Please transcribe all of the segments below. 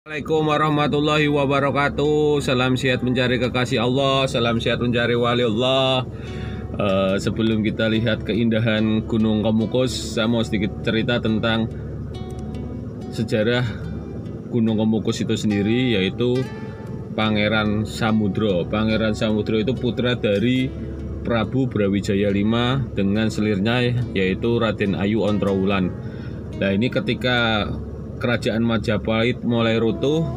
Assalamualaikum warahmatullahi wabarakatuh. Salam sehat mencari kekasih Allah, salam sehat mencari wali Allah. Sebelum kita lihat keindahan Gunung Kemukus, saya mau sedikit cerita tentang sejarah Gunung Kemukus itu sendiri, yaitu Pangeran Samudro. Pangeran Samudro itu putra dari Prabu Brawijaya V dengan selirnya, yaitu Raden Ayu Ontrowulan. Nah, ini ketika Kerajaan Majapahit mulai runtuh,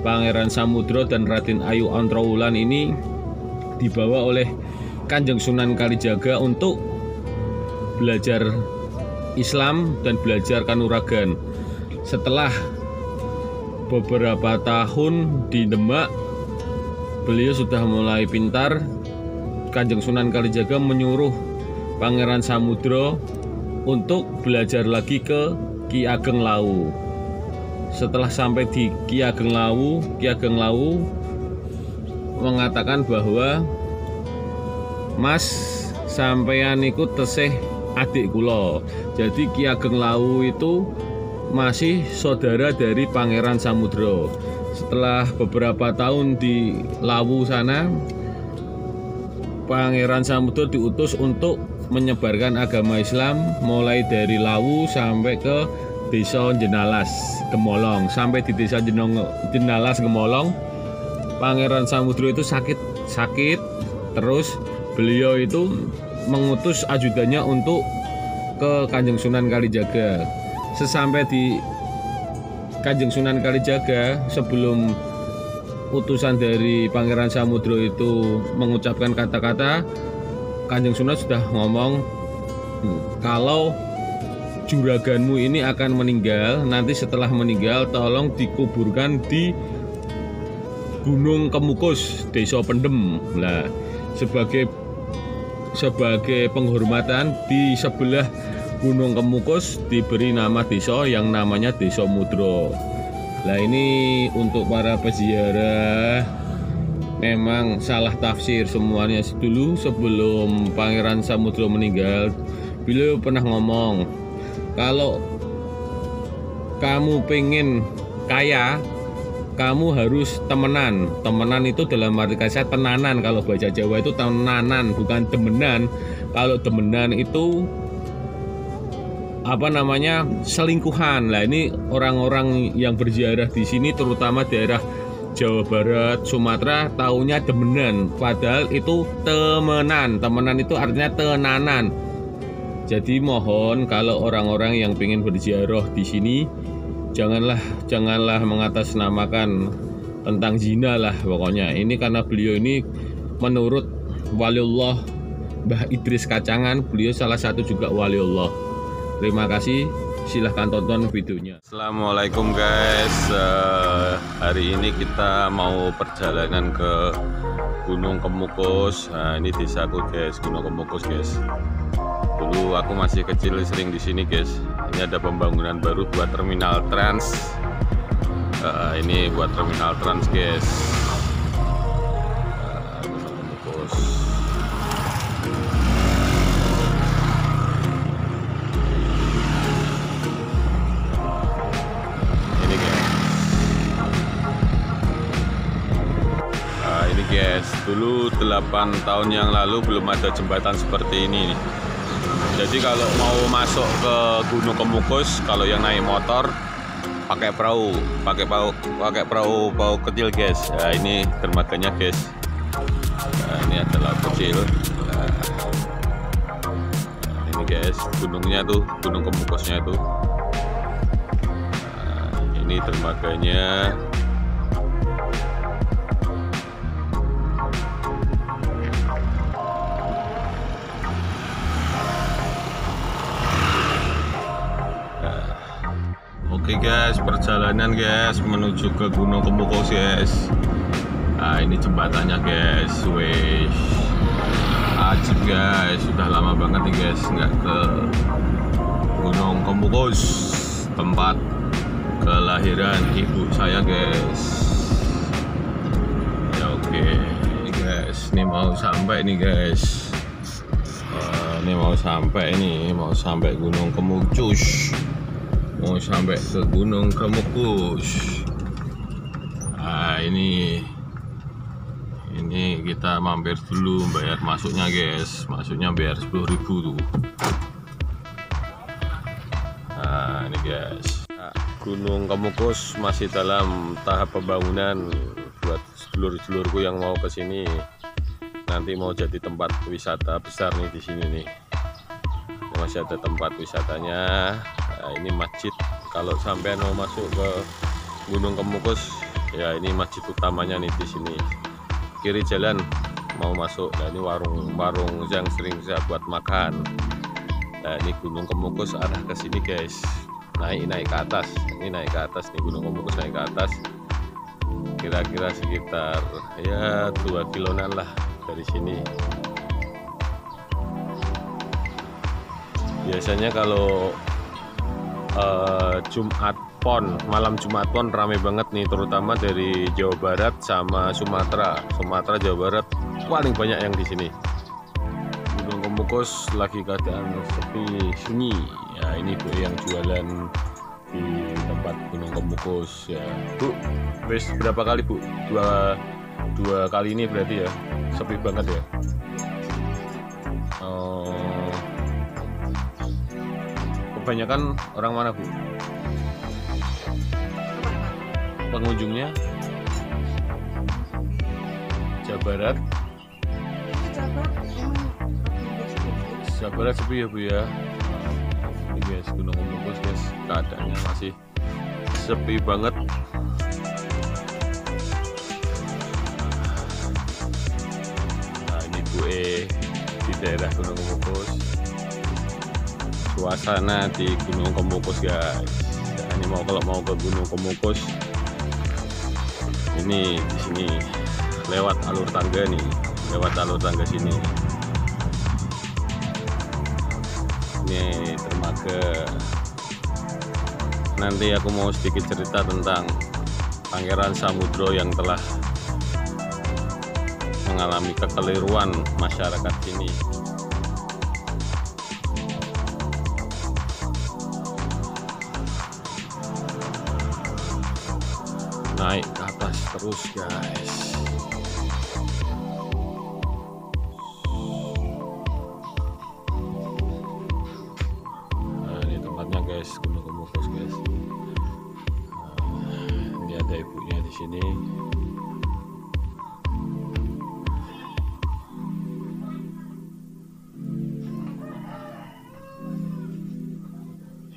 Pangeran Samudro dan Raden Ayu Ontrowulan ini dibawa oleh Kanjeng Sunan Kalijaga untuk belajar Islam dan belajar kanuragan. Setelah beberapa tahun di Demak, beliau sudah mulai pintar. Kanjeng Sunan Kalijaga menyuruh Pangeran Samudro untuk belajar lagi ke Ki Ageng Lawu. Setelah sampai di Ki Ageng Lawu mengatakan bahwa Mas, sampeyan iku tesih adik kula. Jadi Ki Ageng Lawu itu masih saudara dari Pangeran Samudro. Setelah beberapa tahun di Lawu sana, Pangeran Samudro diutus untuk menyebarkan agama Islam mulai dari Lawu sampai ke Desa Jenalas Gemolong. Sampai di Desa Jenalas Gemolong, Pangeran Samudro itu sakit. Terus beliau itu mengutus ajudannya untuk ke Kanjeng Sunan Kalijaga. Sesampai di Kanjeng Sunan Kalijaga, sebelum utusan dari Pangeran Samudro itu mengucapkan kata-kata, Kanjeng Sunan sudah ngomong, kalau juraganmu ini akan meninggal, nanti setelah meninggal tolong dikuburkan di Gunung Kemukus, Desa Pendem. Nah, sebagai penghormatan, di sebelah Gunung Kemukus diberi nama desa yang namanya Desa Mudro. Nah, ini untuk para peziarah, memang salah tafsir semuanya. Dulu sebelum Pangeran Samudro meninggal, beliau pernah ngomong, kalau kamu pengen kaya, kamu harus temenan. Temenan itu dalam arti kata tenanan. Kalau bahasa Jawa itu tenanan, bukan demenan. Kalau demenan itu selingkuhan. Nah, ini orang-orang yang berziarah di sini, terutama daerah Jawa Barat, Sumatera, taunya demenan, padahal itu temenan. Temenan itu artinya tenanan. Jadi mohon, kalau orang-orang yang ingin berziarah di sini, janganlah mengatasnamakan tentang zina lah pokoknya. Ini karena beliau ini menurut Waliullah Mbah Idris Kacangan, beliau salah satu juga Waliullah. Terima kasih. Silahkan tonton videonya. Assalamualaikum guys, hari ini kita mau perjalanan ke Gunung Kemukus. Nah, ini desaku guys, Gunung Kemukus guys. Dulu aku masih kecil sering di sini guys. Ini ada pembangunan baru buat terminal trans. Ini buat terminal trans guys. Gunung Kemukus. Ini guys, dulu 8 tahun yang lalu belum ada jembatan seperti ini nih. Jadi kalau mau masuk ke Gunung Kemukus, kalau yang naik motor pakai perahu kecil guys. Nah, ini dermaganya guys. Nah, ini adalah kecil. Nah, ini guys, gunungnya tuh, Gunung Kemukusnya tuh. Nah, ini dermaganya. Oke guys, perjalanan guys menuju ke Gunung Kemukus guys. Nah, ini jembatannya guys. Wih, ajib guys. Sudah lama banget nih guys nggak ke Gunung Kemukus, tempat kelahiran ibu saya guys. Ya oke, ini guys, ini mau sampai nih guys. Ini mau sampai Gunung Kemukus. Mau sampai ke Gunung Kemukus. ini kita mampir dulu bayar masuknya guys, masuknya bayar 10.000 tuh. Nah ini guys, Gunung Kemukus masih dalam tahap pembangunan. Buat sedulur-sedulurku yang mau ke sini, nanti mau jadi tempat wisata besar nih di sini nih. Masih ada tempat wisatanya. Nah, ini masjid. Kalau sampai mau masuk ke Gunung Kemukus, ya ini masjid utamanya nih di sini. Kiri jalan mau masuk. Nah ini warung-warung yang sering saya buat makan. Nah ini Gunung Kemukus arah ke sini guys. Naik ke atas. Ini naik ke atas nih, Gunung Kemukus naik ke atas. Kira-kira sekitar ya 2 kiloan lah dari sini. Biasanya kalau Jumat Pon, malam Jumat Pon rame banget nih, terutama dari Jawa Barat sama Sumatera. Sumatera, Jawa Barat paling banyak yang di sini. Gunung Kemukus lagi keadaan sepi sunyi. Ya ini Bu yang jualan di tempat Gunung Kemukus ya. Bu, wis berapa kali Bu? Dua kali ini berarti ya. Sepi banget ya. Kebanyakan orang mana Bu? Pengunjungnya Jawa Barat. Jawa Barat sepi ya Bu ya. Ini guys Gunung Kemukus guys, keadaannya masih sepi banget. Nah ini Bu di daerah Gunung Kemukus. Suasana di Gunung Kemukus guys. Nah, ini kalau mau ke Gunung Kemukus, ini di sini lewat alur tangga nih, lewat alur tangga sini. Ini dermaga. Nanti aku mau sedikit cerita tentang Pangeran Samudro yang telah mengalami kekeliruan masyarakat sini. Naik ke atas terus guys. Nah ini tempatnya guys, Gunung Kemukus guys. Nah, ini ada ibunya di sini.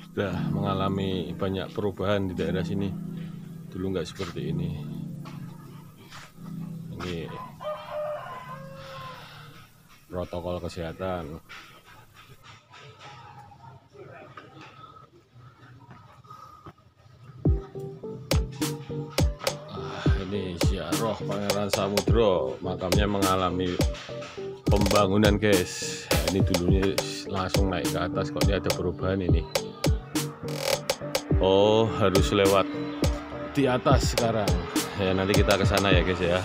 Sudah mengalami banyak perubahan di daerah sini. Dulu nggak seperti ini. Ini protokol kesehatan. Ini ziarah Pangeran Samudro, makamnya mengalami pembangunan guys. Ini dulunya langsung naik ke atas, kok ini ada perubahan ini. Oh harus lewat di atas sekarang ya, nanti kita ke sana ya guys ya.